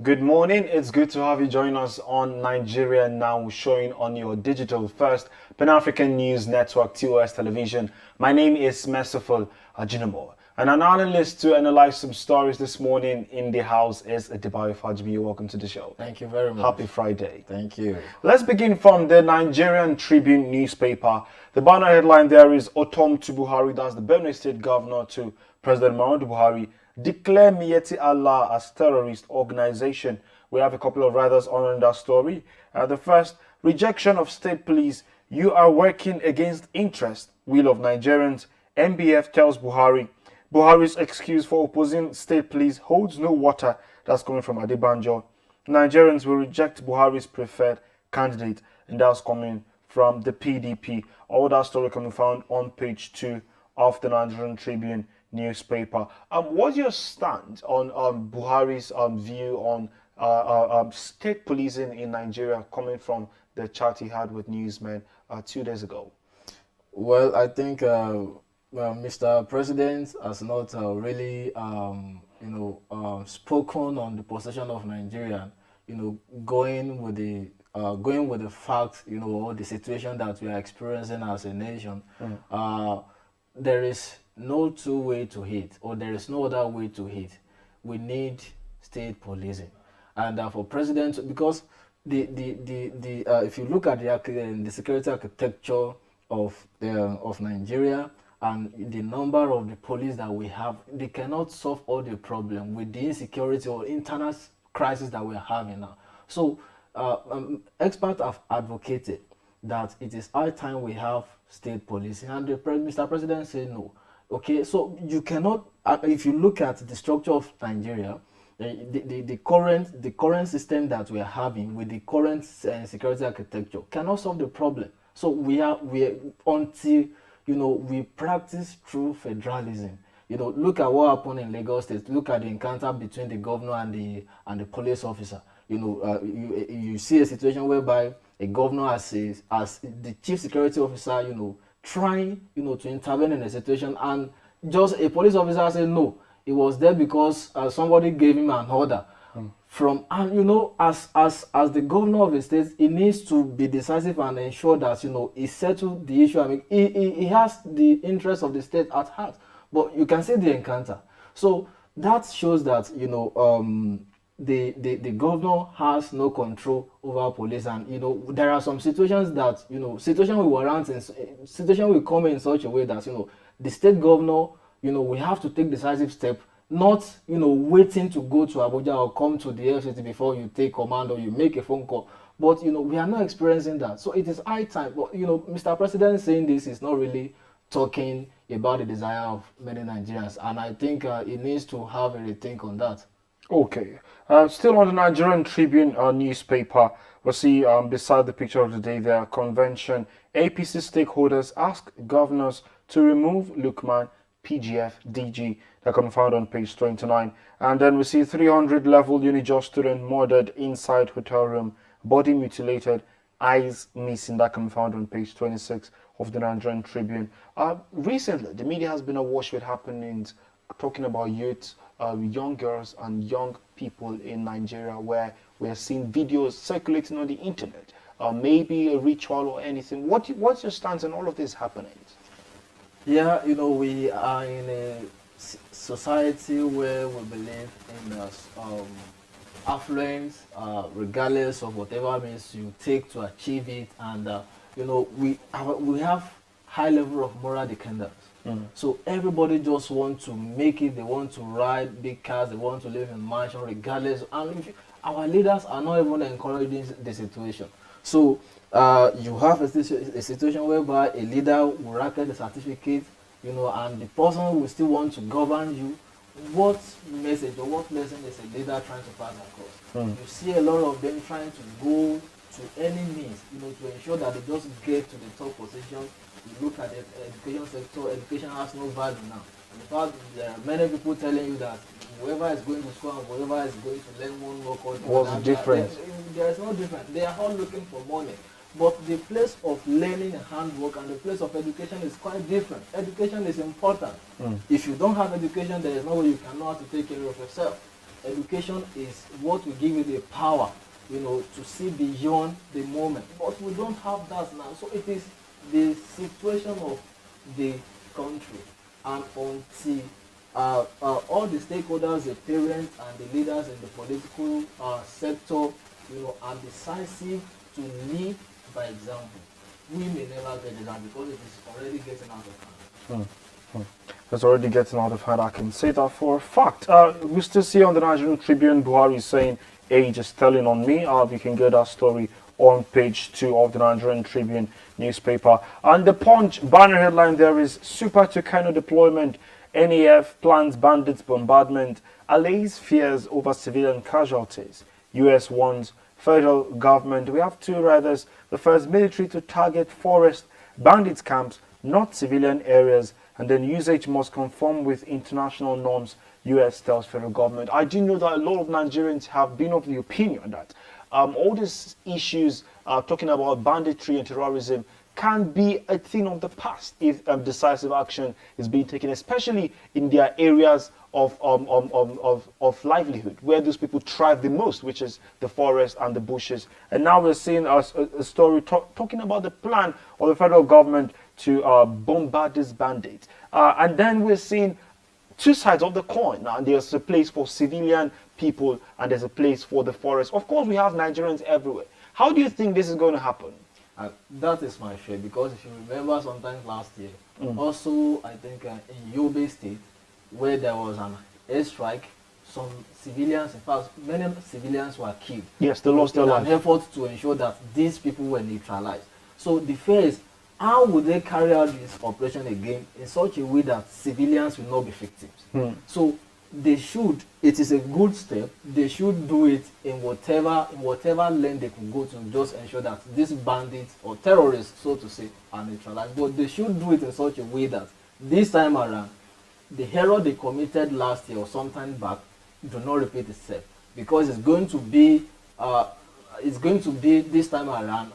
Good morning. It's good to have you join us on Nigeria Now, showing on your digital first Pan-African News Network, TOS Television. My name is Merciful Ajinomo. And an analyst to analyze some stories this morning in the house is Adebayo Fajimi. Welcome to the show. Thank you very much. Happy Friday. Thank you. Let's begin from the Nigerian Tribune newspaper. The banner headline there is Otom to Buhari. That's the Benue State Governor to President Muhammadu Buhari. Declare Miyetti Allah as terrorist organization. We have a couple of writers on that story. The first, rejection of state police. You are working against interest. Will of Nigerians. MBF tells Buhari. Buhari's excuse for opposing state police holds no water. That's coming from Adebanjo. Nigerians will reject Buhari's preferred candidate, and that's coming from the PDP. All that story can be found on page 2 of the Nigerian Tribune newspaper. What's your stand on Buhari's view on state policing in Nigeria, coming from the chat he had with newsmen 2 days ago? Well, I think Mr. President has not really, spoken on the position of Nigeria. Going with the facts, or the situation that we are experiencing as a nation. There is no two way to hit, or there is no other way to hit. We need state policing, and for president, because if you look at the security architecture of Nigeria and the number of the police that we have, they cannot solve all the problem with the insecurity or internal crisis that we are having now. So experts have advocated that it is high time we have state policing, and Mr. President said no. Okay, so you cannot, if you look at the structure of Nigeria, the current system that we are having with the current security architecture cannot solve the problem. So we until we practice true federalism. Look at what happened in Lagos State. Look at the encounter between the governor and the police officer. You see a situation whereby a governor as the chief security officer, trying, to intervene in a situation, and just a police officer said no. He was there because somebody gave him an order. As the governor of the state, he needs to be decisive and ensure that he settled the issue. I mean, he has the interest of the state at heart. But you can see the encounter. So that shows that the governor has no control over police, and there are some situations that situation will warrant, and situation will come in such a way that the state governor we have to take decisive step, not waiting to go to Abuja or come to the FCT before you take command or you make a phone call. But we are not experiencing that. So it is high time. But Mr. President saying this is not really talking about the desire of many Nigerians, and I think he needs to have a rethink on that. Okay. Still on the Nigerian Tribune newspaper, we'll see beside the picture of the day there, convention. APC stakeholders ask governors to remove Lukman, PGF, DG. That can be found on page 29. And then we see 300 level Unijust student murdered inside hotel room, body mutilated, eyes missing. That can be found on page 26 of the Nigerian Tribune. Recently, the media has been awash with happenings talking about youth, young girls and young people in Nigeria, where we are seeing videos circulating on the internet, maybe a ritual or anything. What's your stance on all of these happenings? Yeah, we are in a society where we believe in affluence, regardless of whatever means you take to achieve it, and we have high level of moral decadence. So everybody just wants to make it. They want to ride big cars. They want to live in mansion, regardless. And our leaders are not even encouraging the situation. So you have a situation whereby a leader will racket the certificate, and the person will still want to govern you. What message or what lesson is a leader trying to pass across? You see a lot of them trying to go to any means, to ensure that they just get to the top position. You look at the education sector, education has no value now. In fact, there are many people telling you that whoever is going to school and whoever is going to learn one work or what's different? There is no difference. They are all looking for money. But the place of learning and handwork and the place of education is quite different. Education is important. If you don't have education, there is no way you can know how to take care of yourself. education is what will give you the power, to see beyond the moment. But we don't have that now. So it is the situation of the country, and until all the stakeholders, the parents and the leaders in the political sector, are decisive to lead by example, we may never get it done because it is already getting out of hand. It's already getting out of hand. I can say that for a fact. We still see on the Nigerian Tribune, Buhari saying age is telling on me. You can get that story on page 2 of the Nigerian Tribune newspaper. And the Punch banner headline there is Super Tucano deployment. NAF plans bandits bombardment. Allays fears over civilian casualties. US warns federal government. We have two riders. The first, military to target forest bandits camps, not civilian areas. And then usage must conform with international norms, US tells federal government. I do know that a lot of Nigerians have been of the opinion that all these issues talking about banditry and terrorism can be a thing of the past if decisive action is being taken, especially in their areas of livelihood, where those people thrive the most, which is the forest and the bushes. And now we're seeing a story talking about the plan of the federal government to bombard these bandits. And then we're seeing two sides of the coin. Now, there's a place for civilian people and there's a place for the forest. Of course, we have Nigerians everywhere. How do you think this is going to happen? That is my fear, because if you remember sometimes last year, also I think in Yobe State, where there was an airstrike, some civilians, in fact, many civilians were killed. Yes, they lost their lives. In an effort to ensure that these people were neutralized. So the fear is, how would they carry out this operation again in such a way that civilians will not be victims? So they should, it is a good step, they should do it in whatever length they could go to just ensure that these bandits or terrorists, so to say, are neutralized. But they should do it in such a way that this time around, the error they committed last year or sometime back do not repeat itself, because it's going to be this time around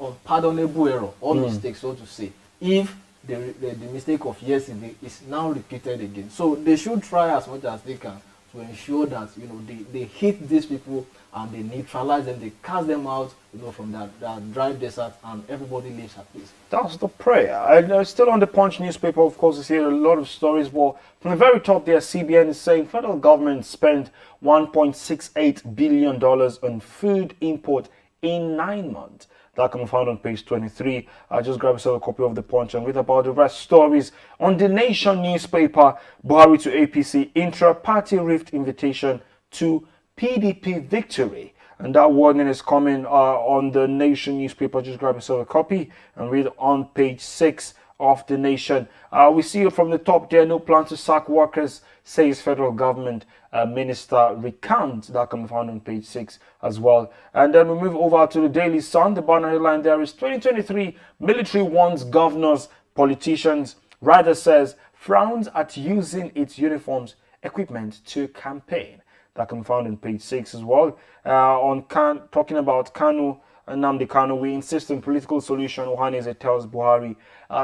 unpardonable error or mistake, so to say, if the mistake of yesterday is now repeated again. So they should try as much as they can to ensure that they hit these people and they neutralize them, they cast them out from that dry desert, and everybody lives at peace. That's the prayer. And still on the Punch newspaper, of course, you see a lot of stories. Well, from the very top there, CBN is saying federal government spent $1.68 billion on food import in 9 months. That can be found on page 23. Just grab yourself a copy of the Punch and read about the rest stories. On the Nation newspaper, Buhari to APC, intra-party rift invitation to PDP victory. And that warning is coming on the Nation newspaper. Just grab yourself a copy and read on page 6 of the Nation. We see from the top there, no plan to sack workers, says federal government. Minister recounts. That can be found on page 6 as well. And then we move over to the Daily Sun. The banner headline there is 2023 military warns governors, politicians. Rider says frowns at using its uniforms, equipment to campaign. That can be found on page 6 as well. Talking about Kanu, Nnamdi Kanu, we insist on political solution. Ohaneze tells Buhari,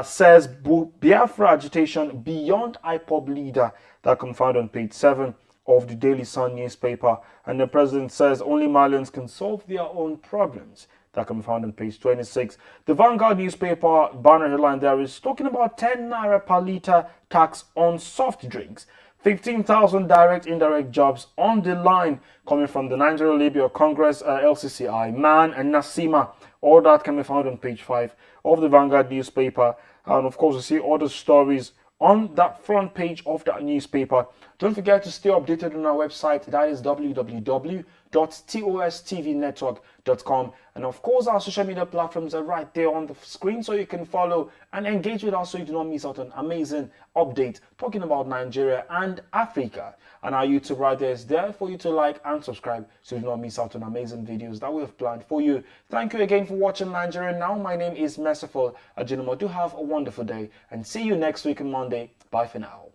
says Biafra agitation beyond IPOB leader. That can be found on page 7 of the Daily Sun newspaper. And the president says only Malians can solve their own problems. That can be found on page 26. The Vanguard newspaper banner headline there is talking about 10 naira per litre tax on soft drinks. 15,000 direct indirect jobs on the line, coming from the Nigeria Labour Congress, LCCI, MAN and Nasima. All that can be found on page 5 of the Vanguard newspaper. And of course, you see all the stories on that front page of that newspaper. Don't forget to stay updated on our website. That is www.tostvnetwork.com. And of course, our social media platforms are right there on the screen, so you can follow and engage with us so you do not miss out on amazing updates talking about Nigeria and Africa. And our YouTube right there is there for you to like and subscribe so you do not miss out on amazing videos that we have planned for you. Thank you again for watching Nigeria Now. My name is Merciful Ajinomo. Do have a wonderful day and see you next week on Monday. Bye for now.